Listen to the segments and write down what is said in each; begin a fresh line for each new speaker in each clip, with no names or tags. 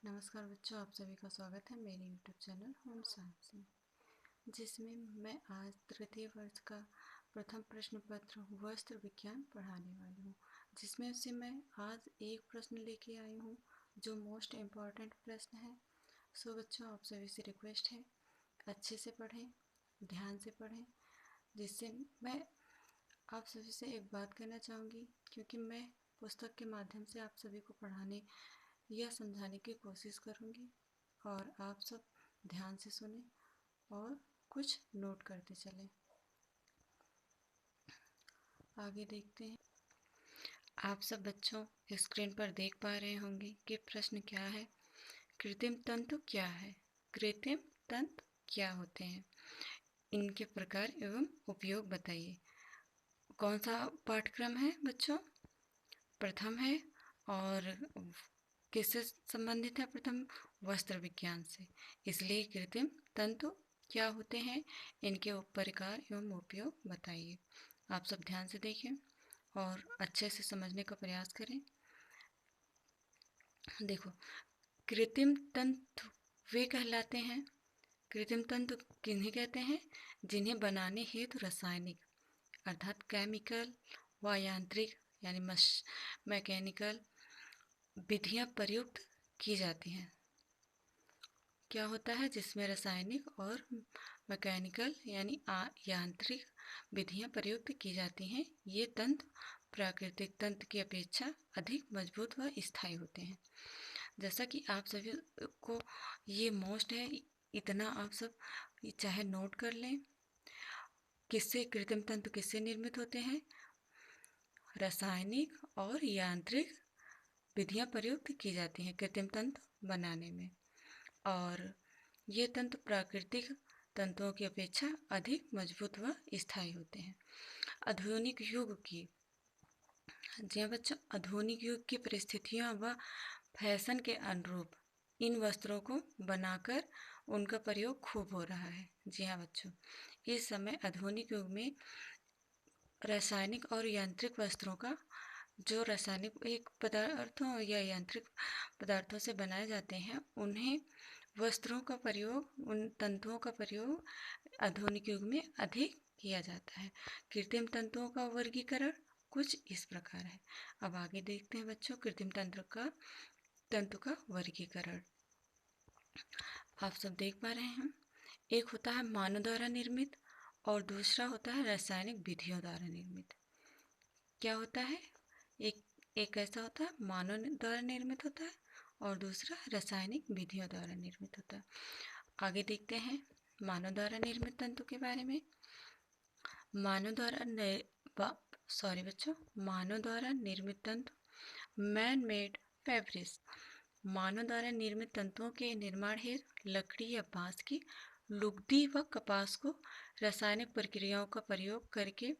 नमस्कार बच्चों, आप सभी का स्वागत है मेरे यूट्यूब चैनल होम साइंस में, जिसमें मैं आज तृतीय वर्ष का प्रथम प्रश्न पत्र वस्त्र विज्ञान पढ़ाने वाली हूँ। जिसमें से मैं आज एक प्रश्न लेके आई हूँ जो मोस्ट इम्पॉर्टेंट प्रश्न है। सो बच्चों, आप सभी से रिक्वेस्ट है, अच्छे से पढ़ें, ध्यान से पढ़ें। जिससे मैं आप सभी से एक बात कहना चाहूँगी, क्योंकि मैं पुस्तक के माध्यम से आप सभी को पढ़ाने यह समझाने की कोशिश करूँगी और आप सब ध्यान से सुने और कुछ नोट करते चलें। आगे देखते हैं। आप सब बच्चों स्क्रीन पर देख पा रहे होंगे कि प्रश्न क्या है। कृत्रिम तंतु क्या है? कृत्रिम तंतु क्या होते हैं? इनके प्रकार एवं उपयोग बताइए। कौन सा पाठ्यक्रम है बच्चों? प्रथम है। और किससे संबंधित है? प्रथम वस्त्र विज्ञान से। इसलिए कृत्रिम तंतु क्या होते हैं, इनके प्रकार एवं उपयोग बताइए। आप सब ध्यान से देखें और अच्छे से समझने का प्रयास करें। देखो, कृत्रिम तंतु वे कहलाते हैं। कृत्रिम तंतु किन्हें कहते हैं? जिन्हें बनाने हेतु रासायनिक अर्थात केमिकल व यांत्रिक यानी मैकेनिकल विधियां प्रयुक्त की जाती हैं। क्या होता है? जिसमें रासायनिक और मैकेनिकल यानी यांत्रिक विधियां प्रयुक्त की जाती हैं। ये तंत्र प्राकृतिक तंत्र की अपेक्षा अधिक मजबूत व स्थायी होते हैं। जैसा कि आप सभी को ये मोस्ट है, इतना आप सब चाहे नोट कर लें। किससे कृत्रिम तंत्र किससे निर्मित होते हैं? रासायनिक और यांत्रिक विधियां प्रयुक्त की जाती हैं कृत्रिम तंत्र बनाने में, और ये तंत्र प्राकृतिक तंत्रों की अपेक्षा अधिक मजबूत व स्थायी होते हैं। आधुनिक युग की जी हाँ बच्चों, आधुनिक युग की परिस्थितियों व फैशन के अनुरूप इन वस्त्रों को बनाकर उनका प्रयोग खूब हो रहा है। जी हाँ बच्चों, इस समय आधुनिक युग में रासायनिक और यांत्रिक वस्त्रों का जो रासायनिक एक पदार्थों या यांत्रिक पदार्थों से बनाए जाते हैं, उन्हें वस्त्रों का प्रयोग, उन तंतुओं का प्रयोग आधुनिक युग में अधिक किया जाता है। कृत्रिम तंतुओं का वर्गीकरण कुछ इस प्रकार है। अब आगे देखते हैं बच्चों, कृत्रिम तंतु का वर्गीकरण। आप सब देख पा रहे हैं, एक होता है मानव द्वारा निर्मित और दूसरा होता है रासायनिक विधियों द्वारा निर्मित। क्या होता है? एक ऐसा होता है मानव द्वारा निर्मित होता है और दूसरा रासायनिक विधियों द्वारा निर्मित होता है। आगे देखते हैं मानव द्वारा निर्मित तंतु के बारे में। मानव द्वारा निर्मित तंतु मैन मेड फैब्रिक्स। मानव द्वारा निर्मित तंतुओं के निर्माण हेतु लकड़ी या बांस की लुगदी व कपास को रासायनिक प्रक्रियाओं का प्रयोग करके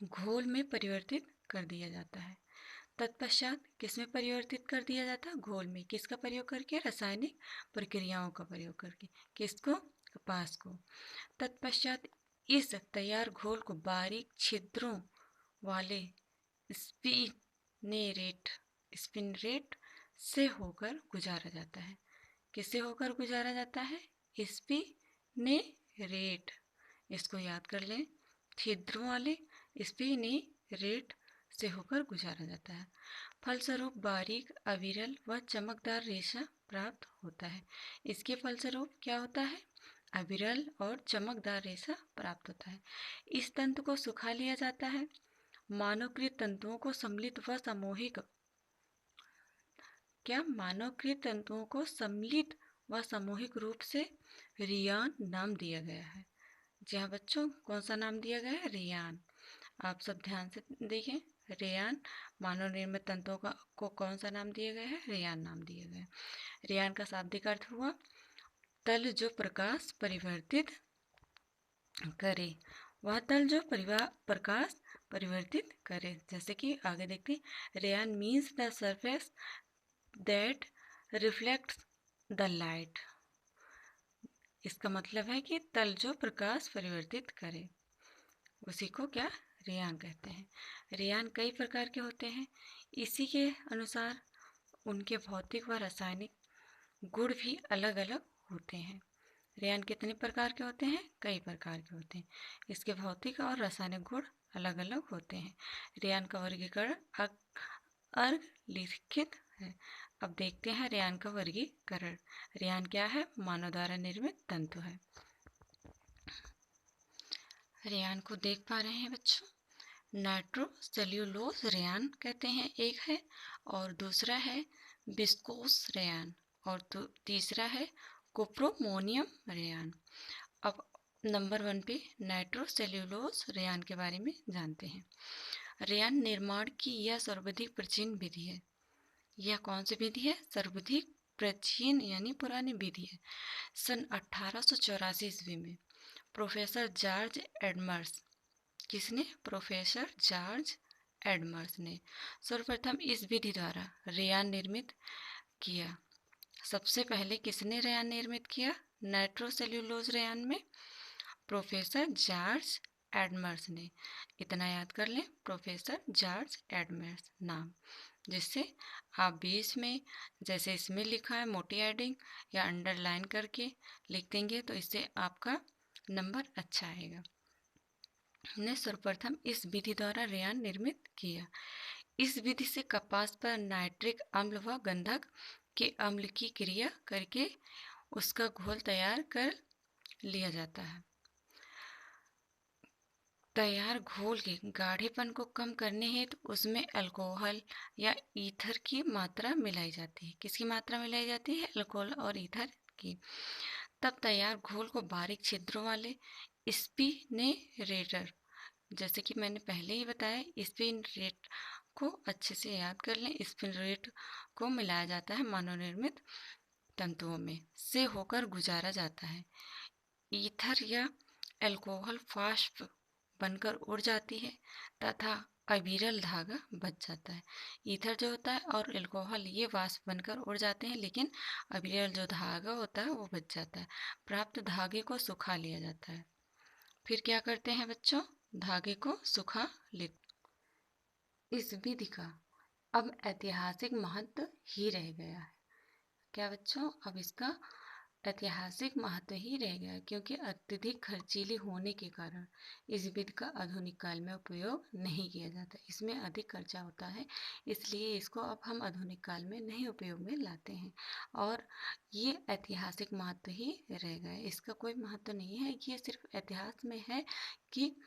घोल में परिवर्तित कर दिया जाता है। तत्पश्चात किसमें परिवर्तित कर दिया जाता है? घोल में। किसका प्रयोग करके? रासायनिक प्रक्रियाओं का प्रयोग करके। किसको? कपास को। तत्पश्चात इस तैयार घोल को बारीक छिद्रों वाले स्पिनरेट से होकर गुजारा जाता है। किससे होकर गुजारा जाता है? स्पिनरेट। इसको याद कर लें, छिद्रों वाले स्पिनरेट से होकर गुजारा जाता है। फलस्वरूप बारीक, अविरल व चमकदार रेशा प्राप्त होता है। इसके फलस्वरूप क्या होता है? अविरल और चमकदार रेशा प्राप्त होता है। इस तंतु को सुखा लिया जाता है। मानवकृत तंतुओं को सम्मिलित व सामूहिक रूप से रियान नाम दिया गया है। जी हाँ बच्चों, कौन सा नाम दिया गया है? रियान। आप सब ध्यान से देखें, रेयान मानव निर्मित तंतुओं को कौन सा नाम दिया गया है? रेयान नाम दिया गया है। रेयान का शाब्दिक अर्थ हुआ तल जो प्रकाश परिवर्तित करे। वह तल जो प्रकाश परिवर्तित करे। जैसे कि आगे देखते हैं, rayon means the surface that reflects the light. इसका मतलब है कि तल जो प्रकाश परिवर्तित करे, उसी को क्या? रेयान कहते हैं। रेयान कई प्रकार के होते हैं। इसी के अनुसार उनके भौतिक व रासायनिक गुण भी अलग अलग होते हैं। रेयान कितने प्रकार के होते हैं? कई प्रकार के होते हैं। इसके भौतिक और रासायनिक गुण अलग अलग होते हैं। रेयान का वर्गीकरण अलिखित है। अब देखते हैं रेयान का वर्गीकरण। रेयान क्या है? मानव द्वारा निर्मित तंतु है। रेयान को देख पा रहे हैं बच्चों? नाइट्रोसेल्यूलोज रेयान कहते हैं एक है, और दूसरा है विस्कोस रेयान, और तीसरा है कोप्रोमोनियम रेयान। अब नंबर 1 पे नाइट्रोसेल्यूलोज रेयान के बारे में जानते हैं। रेयान निर्माण की यह सर्वाधिक प्राचीन विधि है। यह कौन सी विधि है? सर्वाधिक प्राचीन यानी पुरानी विधि है। सन 1884 ईस्वी में प्रोफेसर जॉर्ज एडमर्स, किसने? प्रोफेसर जॉर्ज एडमर्स ने सर्वप्रथम इस विधि द्वारा रेयान निर्मित किया। सबसे पहले किसने रेयान निर्मित किया? नाइट्रोसेल्यूलोज रेयान में प्रोफेसर जॉर्ज एडमर्स ने। इतना याद कर लें, प्रोफेसर जॉर्ज एडमर्स नाम, जिससे आप बीच में जैसे इसमें लिखा है मोटी हेडिंग या अंडरलाइन करके लिख देंगे तो इससे आपका नंबर अच्छा आएगा। ने सर्वप्रथम इस विधि द्वारा रेयान निर्मित किया। इस विधि से कपास पर नाइट्रिक अम्ल व गंधक के अम्ल की क्रिया करके उसका घोल तैयार कर लिया जाता है। तैयार घोल के गाढ़ेपन को कम करने हेतु उसमें अल्कोहल या ईथर की मात्रा मिलाई जाती है। किसकी मात्रा मिलाई जाती है? अल्कोहल और ईथर की। तब तैयार घोल को बारीक छिद्रों वाले स्पिनरेटर, जैसे कि मैंने पहले ही बताया, स्पिनरेट को अच्छे से याद कर लें। स्पिनरेट को मिलाया जाता है मानव निर्मित तंतुओं में से होकर गुजारा जाता है। ईथर या अल्कोहल वाष्प बनकर उड़ जाती है तथा अविरल धागा बच जाता है। ईथर जो होता है और अल्कोहल ये वाष्प बनकर उड़ जाते हैं, लेकिन अविरल जो धागा होता है वो बच जाता है। प्राप्त धागे को सुखा लिया जाता है। फिर क्या करते हैं बच्चों? धागे को सुखा लेते। इस विधि का अब ऐतिहासिक महत्व ही रह गया है। क्या बच्चों? अब इसका ऐतिहासिक महत्व ही रह गया, क्योंकि अत्यधिक खर्चीली होने के कारण इस विधि का आधुनिक काल में उपयोग नहीं किया जाता। इसमें अधिक खर्चा होता है, इसलिए इसको अब हम आधुनिक काल में नहीं उपयोग में लाते हैं, और ये ऐतिहासिक महत्व ही रह गया। इसका कोई महत्व नहीं है, ये सिर्फ इतिहास में है कि।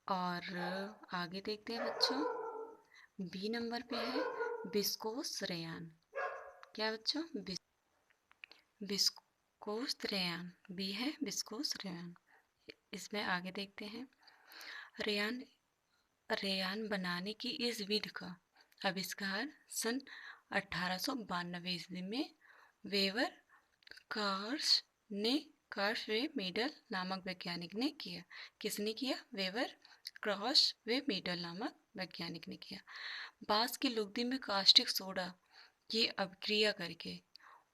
और आगे देखते हैं बच्चों, बी नंबर पे है विस्कोस रेयान। क्या बच्चों? विस्कोस रेयान, बी है विस्कोस रेयान। इसमें आगे देखते हैं, रेयान बनाने की इस विधि का आविष्कार सन 1892 ईस्वी में वेवर क्रॉसवे-मेडल नामक वैज्ञानिक ने किया। किसने किया? वेवर क्रॉसवे-मेडल नामक वैज्ञानिक ने किया। बांस की लुगदी में कास्टिक सोडा की अभिक्रिया करके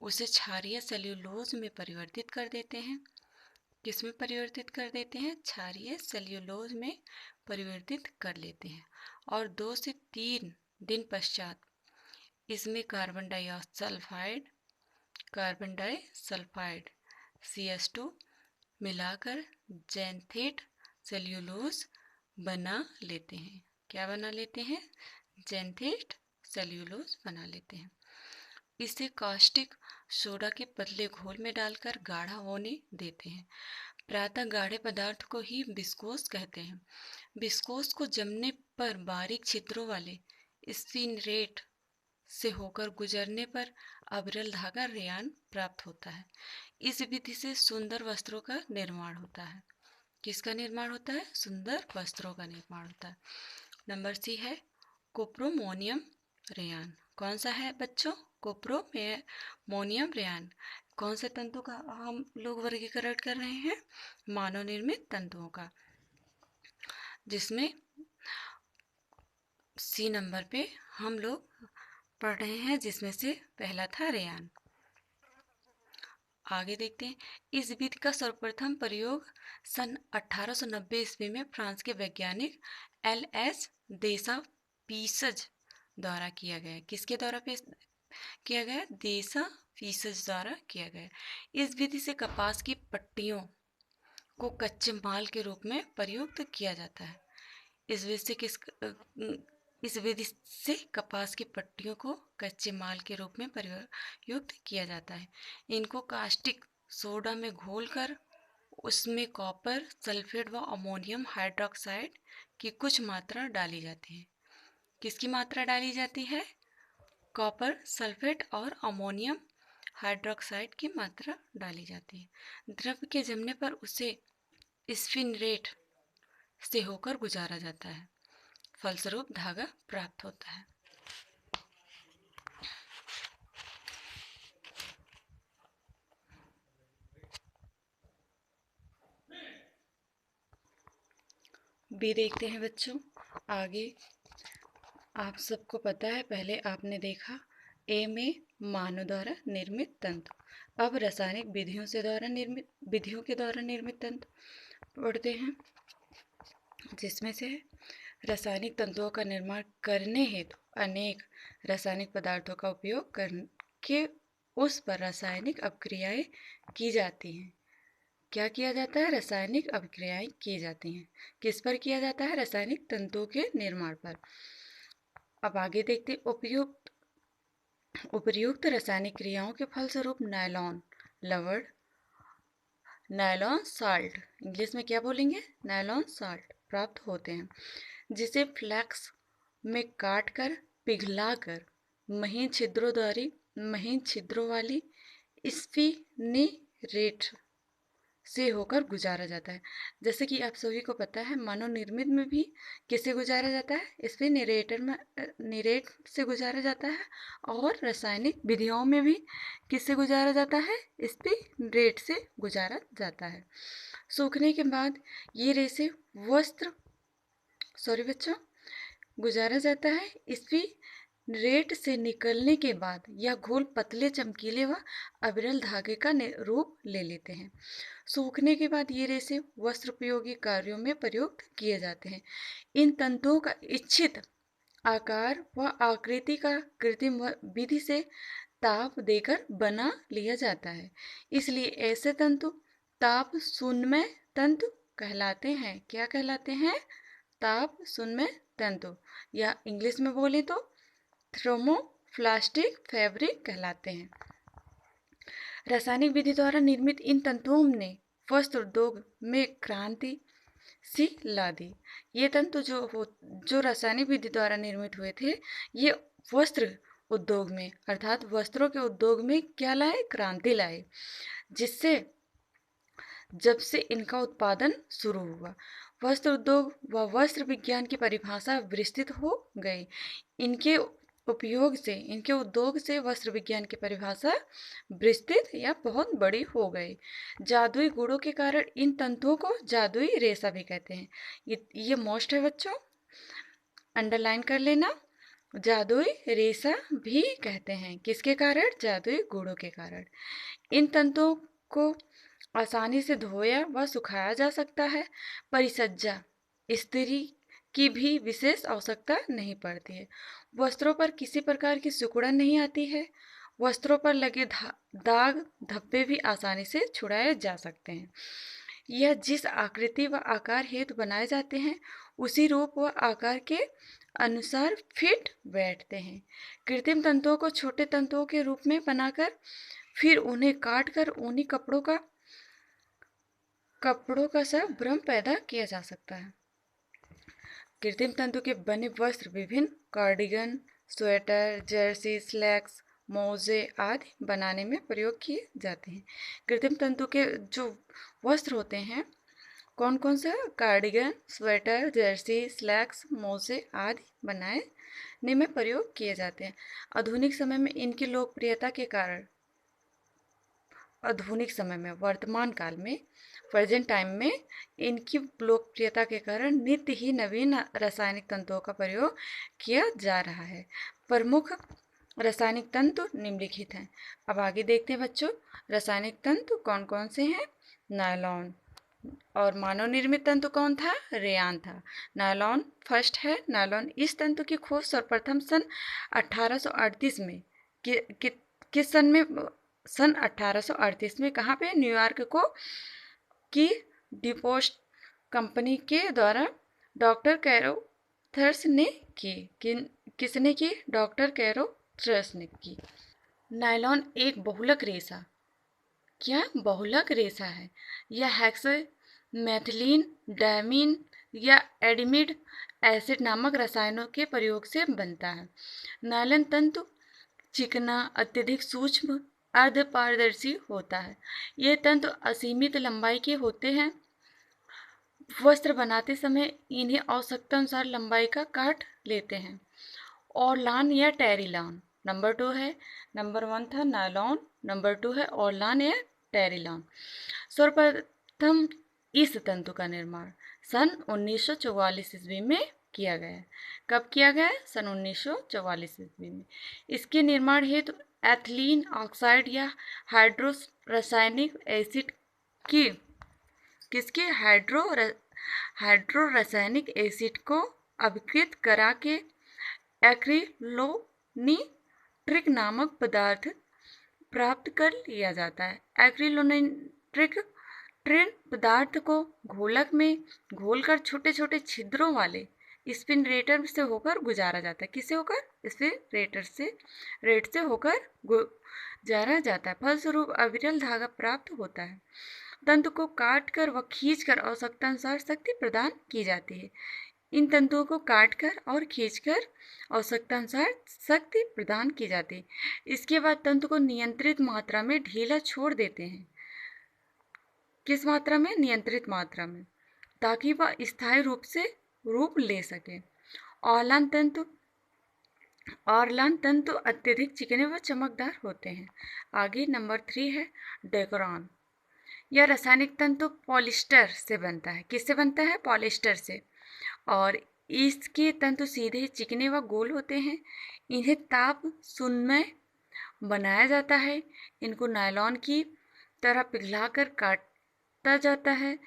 उसे क्षारीय सेल्यूलोज में परिवर्तित कर देते हैं। किस में परिवर्तित कर देते हैं? क्षारीय सेल्यूलोज में परिवर्तित कर लेते हैं, और 2 से 3 दिन पश्चात इसमें कार्बन डाइसल्फाइड CH2 मिलाकर जैंथेट सेल्यूलोज बना लेते हैं। क्या बना लेते हैं? जैंथेट सेल्यूलोज बना लेते हैं। इसे कास्टिक सोडा के पतले घोल में डालकर गाढ़ा होने देते हैं। प्रायः गाढ़े पदार्थ को ही विस्कोस कहते हैं। विस्कोस को जमने पर बारीक छिद्रों वाले स्पिनरेट से होकर गुजरने पर अविरल धागा रेयान प्राप्त होता है। इस विधि से सुंदर वस्त्रों का निर्माण होता है। किसका निर्माण होता है? सुंदर वस्त्रों का निर्माण होता है। नंबर सी है कोप्रोमोनियम रेयान। कौन सा है बच्चों? कोप्रोमोनियम रेयान। कौन से तंतु का हम लोग वर्गीकरण कर रहे हैं? मानव निर्मित तंतुओं का, जिसमें सी नंबर पे हम लोग पढ़ रहे हैं, जिसमें से पहला था रेयान। आगे देखते हैं, इस विधि का सर्वप्रथम प्रयोग सन 1890 ईस्वी में फ्रांस के वैज्ञानिक LS देसापीसज द्वारा किया गया। किसके द्वारा पेश किया गया? देसा फीसज द्वारा किया गया। इस विधि से कपास की पट्टियों को कच्चे माल के रूप में प्रयुक्त किया जाता है। इस विधि से कपास की पट्टियों को कच्चे माल के रूप में प्रयुक्त किया जाता है। इनको कास्टिक सोडा में घोलकर उसमें कॉपर सल्फेट व अमोनियम हाइड्रोक्साइड की कुछ मात्रा डाली जाती है। किसकी मात्रा डाली जाती है? कॉपर सल्फेट और अमोनियम हाइड्रोक्साइड की मात्रा डाली जाती है। द्रव्य के जमने पर उसे स्पिनरेट से होकर गुजारा जाता है, फलस्वरूप धागा प्राप्त होता है। बी देखते हैं बच्चों। आगे आप सबको पता है, पहले आपने देखा ए में मानव द्वारा निर्मित तंतु। अब रासायनिक विधियों के द्वारा निर्मित तंतु पढ़ते हैं, जिसमें से रासायनिक तंतुओं का निर्माण करने हेतु अनेक रासायनिक पदार्थों का उपयोग करके उस पर रासायनिक अभिक्रियाएं की जाती हैं। क्या किया जाता है? रासायनिक अभिक्रियाएं की जाती हैं। किस पर किया जाता है? रासायनिक तंतुओं के निर्माण पर। अब आगे देखते हैं, उपर्युक्त रासायनिक क्रियाओं के फलस्वरूप नायलॉन लवण, नायलॉन साल्ट, इंग्लिश में क्या बोलेंगे? नायलॉन साल्ट प्राप्त होते हैं, जिसे फ्लैक्स में काटकर पिघलाकर महीन छिद्रों वाली स्पिनिरेट से होकर गुजारा जाता है। जैसे कि आप सभी को पता है, मनोनिर्मित में भी किससे गुजारा जाता है? स्पिनिरेट से गुजारा जाता है, और रासायनिक विधियों में भी किससे गुजारा जाता है? स्पिनिरेट से गुजारा जाता है। सूखने के बाद ये रेसे गुजारा जाता है। स्पिनिरेट से निकलने के बाद यह घोल पतले, चमकीले व अविरल धागे का रूप ले लेते हैं। सूखने के बाद ये रेसे वस्त्रोपयोगी कार्यों में प्रयुक्त किए जाते हैं। इन तंतुओं का इच्छित आकार व आकृति का कृत्रिम विधि से ताप देकर बना लिया जाता है। इसलिए ऐसे तंतु ताप शून्यमय तंतु कहलाते हैं। क्या कहलाते हैं? ताप शून्यमय तंतु, या इंग्लिश में बोले तो थर्मोप्लास्टिक फैब्रिक कहलाते हैं। रासायनिक विधि द्वारा निर्मित इन तंतुओं ने वस्त्र उद्योग में क्रांति सी ला दी। ये तंतु जो रासायनिक विधि द्वारा निर्मित हुए थे, ये वस्त्र उद्योग में, अर्थात वस्त्रों के उद्योग में क्या लाए? क्रांति लाए, जिससे जब से इनका उत्पादन शुरू हुआ, वस्त्र उद्योग व वस्त्र विज्ञान की परिभाषा विस्तृत हो गई। इनके उद्योग से वस्त्र विज्ञान की परिभाषा विस्तृत या बहुत बड़ी हो गई। जादुई गुणों के कारण इन तंतुओं को जादुई रेशा भी कहते हैं। ये मोस्ट है बच्चों, अंडरलाइन कर लेना। जादुई रेशा भी कहते हैं। किसके कारण? जादुई गुणों के कारण। इन तंतुओं को आसानी से धोया व सुखाया जा सकता है। परिसज्जा इस्त्री की भी विशेष आवश्यकता नहीं पड़ती है। वस्त्रों पर किसी प्रकार की सिकुड़न नहीं आती है। वस्त्रों पर लगे दाग धब्बे भी आसानी से छुड़ाए जा सकते हैं। यह जिस आकृति व आकार हेतु बनाए जाते हैं, उसी रूप व आकार के अनुसार फिट बैठते हैं। कृत्रिम तंतुओं को छोटे तंतुओं के रूप में बनाकर फिर उन्हें काटकर ऊनी कपड़ों का सा भ्रम पैदा किया जा सकता है। कृत्रिम तंतु के बने वस्त्र विभिन्न कार्डिगन, स्वेटर, जर्सी, स्लैक्स, मोजे आदि बनाने में प्रयोग किए जाते हैं। कृत्रिम तंतु के जो वस्त्र होते हैं, कौन कौन से? कार्डिगन, स्वेटर, जर्सी, स्लैक्स, मोजे आदि बनाने में प्रयोग किए जाते हैं। आधुनिक समय में इनकी लोकप्रियता के कारण, वर्तमान काल में, प्रेजेंट टाइम में इनकी लोकप्रियता के कारण नित्य ही नवीन रासायनिक तंतुओं का प्रयोग किया जा रहा है। प्रमुख रासायनिक तंतु निम्नलिखित हैं। अब आगे देखते हैं बच्चों, रासायनिक तंतु कौन कौन से हैं। नायलॉन, और मानव निर्मित तंतु कौन था? रेयान था। नायलॉन फर्स्ट है। नायलॉन इस तंतु की खोज सर्वप्रथम सन 1838 में किस सन में? सन 1838 में कहाँ पे? न्यूयॉर्क को की डिपोस्ट कंपनी के द्वारा डॉक्टर कैरोथर्स ने की। किसने की? डॉक्टर कैरोथर्स ने की। नायलॉन एक बहुलक रेशा, क्या? बहुलक रेशा है। यह हेक्स मैथिलीन डायमीन या एडिमिड एसिड नामक रसायनों के प्रयोग से बनता है। नायलॉन तंतु चिकना, अत्यधिक सूक्ष्म, अर्धपारदर्शी होता है। ये तंतु असीमित लंबाई के होते हैं। वस्त्र बनाते समय इन्हें आवश्यकता अनुसार लंबाई का काट लेते हैं। ऑरलान या टेरिलॉन नंबर 2 है। नंबर 1 था नायलॉन, नंबर 2 है ऑरलान या टेरिलॉन। सर्वप्रथम इस तंतु का निर्माण सन 1944 ईस्वी में किया गया है। कब किया गया? सन 1944 ईस्वी में। इसके निर्माण हेतु एथिलीन ऑक्साइड या हाइड्रो रासायनिक एसिड की किसके? हाइड्रो रासायनिक एसिड को अभिकृत करा के एक्रिलोनिट्रिक नामक पदार्थ प्राप्त कर लिया जाता है। एक्रिलोनिट्रिक पदार्थ को घोलक में घोलकर छोटे छोटे छिद्रों वाले स्पिनरेटर से होकर गुजारा जाता है। किससे होकर? रेट से होकर गुजारा जाता है। फलस्वरूप अविरल धागा प्राप्त होता है। तंतु को काटकर व खींचकर आवश्यकता अनुसार शक्ति प्रदान की जाती है। इन तंतुओं को काटकर और खींचकर आवश्यकता अनुसार शक्ति प्रदान की जाती है। इसके बाद तंतु को नियंत्रित मात्रा में ढीला छोड़ देते हैं। किस मात्रा में? नियंत्रित मात्रा में, ताकि वह स्थायी रूप ले सके। ऑरलान तंतु अत्यधिक चिकने व चमकदार होते हैं। आगे नंबर 3 है डेकोरॉन। यह रासायनिक तंतु पॉलिस्टर से बनता है। किससे बनता है? पॉलिस्टर से। और इसके तंतु सीधे, चिकने व गोल होते हैं। इन्हें ताप शून्य बनाया जाता है। इनको नायलॉन की तरह पिघलाकर काटा जाता है।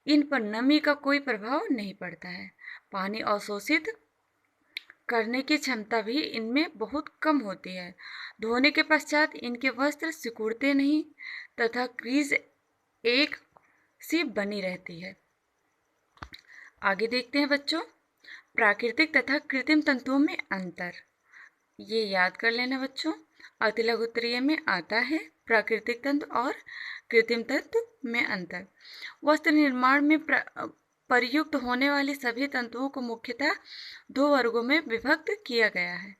इन पर नमी का कोई प्रभाव नहीं पड़ता है। पानी अवशोषित करने की क्षमता भी इनमें बहुत कम होती है। धोने के पश्चात इनके वस्त्र सिकुड़ते नहीं तथा क्रीज एक सी बनी रहती है। आगे देखते हैं बच्चों, प्राकृतिक तथा कृत्रिम तंतुओं में अंतर। ये याद कर लेना बच्चों, अति लघु उत्तरीय में आता है प्राकृतिक तंतु और कृत्रिम तंतु में अंतर। वस्त्र निर्माण में प्रयुक्त होने वाली सभी तंतुओं को मुख्यतः 2 वर्गों में विभक्त किया गया है।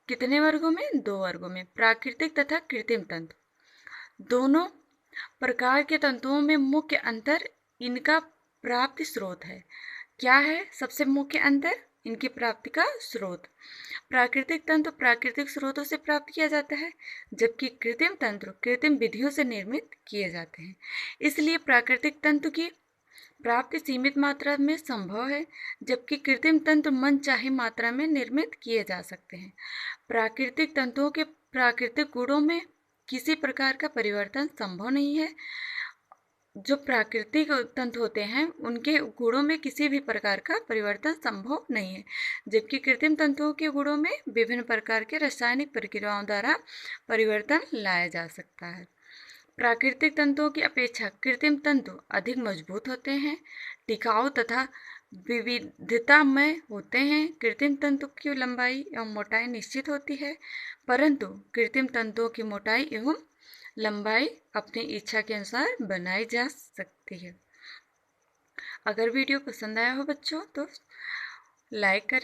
कितने वर्गों में? 2 वर्गों में, प्राकृतिक तथा कृत्रिम तंतु। दोनों प्रकार के तंतुओं में मुख्य अंतर इनका प्राप्ति स्रोत है। क्या है सबसे मुख्य अंतर? इनकी प्राप्ति का स्रोत। प्राकृतिक तंतु प्राकृतिक स्रोतों से प्राप्त किया जाता है, जबकि कृत्रिम तंतु कृत्रिम विधियों से निर्मित किए जाते हैं। इसलिए प्राकृतिक तंतु की प्राप्ति सीमित मात्रा में संभव है, जबकि कृत्रिम तंतु मनचाही मात्रा में निर्मित किए जा सकते हैं। प्राकृतिक तंतुओं के प्राकृतिक गुणों में किसी प्रकार का परिवर्तन संभव नहीं है। जो प्राकृतिक तंतु होते हैं उनके गुणों में किसी भी प्रकार का परिवर्तन संभव नहीं है, जबकि कृत्रिम तंतुओं के गुणों में विभिन्न प्रकार के रासायनिक प्रक्रियाओं द्वारा परिवर्तन लाया जा सकता है। प्राकृतिक तंतुओं की अपेक्षा कृत्रिम तंतु अधिक मजबूत होते हैं, टिकाऊ तथा विविधतामय होते हैं। कृत्रिम तंतु की लंबाई एवं मोटाई निश्चित होती है, परंतु कृत्रिम तंतुओं की मोटाई एवं लंबाई अपनी इच्छा के अनुसार बनाई जा सकती है। अगर वीडियो पसंद आया हो बच्चों तो लाइक करें।